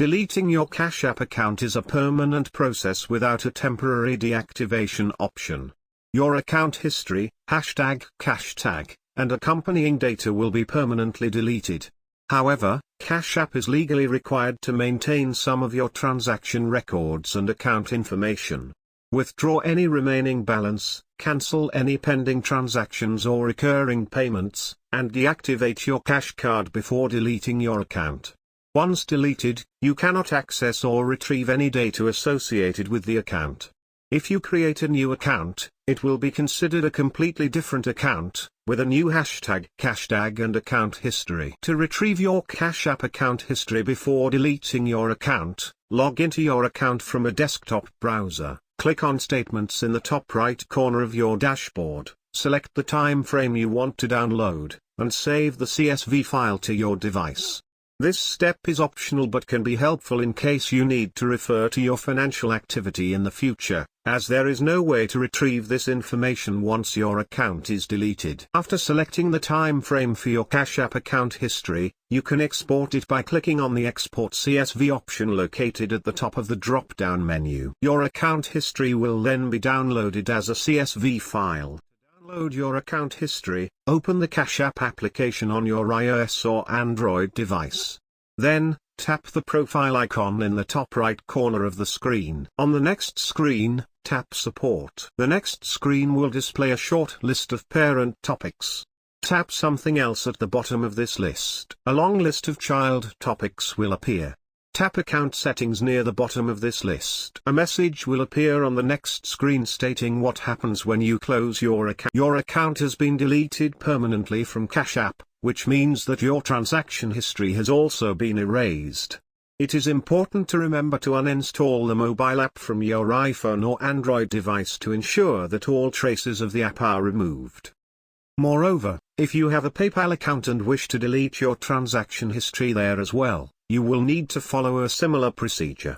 Deleting your Cash App account is a permanent process without a temporary deactivation option. Your account history, hashtag, cash tag, and accompanying data will be permanently deleted. However, Cash App is legally required to maintain some of your transaction records and account information. Withdraw any remaining balance, cancel any pending transactions or recurring payments, and deactivate your Cash Card before deleting your account. Once deleted, you cannot access or retrieve any data associated with the account. If you create a new account, it will be considered a completely different account, with a new hashtag, cash tag and account history. To retrieve your Cash App account history before deleting your account, log into your account from a desktop browser. Click on Statements in the top right corner of your dashboard, select the time frame you want to download, and save the CSV file to your device. This step is optional but can be helpful in case you need to refer to your financial activity in the future, as there is no way to retrieve this information once your account is deleted. After selecting the time frame for your Cash App account history, you can export it by clicking on the Export CSV option located at the top of the drop-down menu. Your account history will then be downloaded as a CSV file. Download your account history, open the Cash App application on your iOS or Android device. Then, tap the profile icon in the top right corner of the screen. On the next screen, tap Support. The next screen will display a short list of parent topics. Tap something else at the bottom of this list. A long list of child topics will appear. Tap Account Settings near the bottom of this list. A message will appear on the next screen stating what happens when you close your account. Your account has been deleted permanently from Cash App, which means that your transaction history has also been erased. It is important to remember to uninstall the mobile app from your iPhone or Android device to ensure that all traces of the app are removed. Moreover, if you have a PayPal account and wish to delete your transaction history there as well, you will need to follow a similar procedure.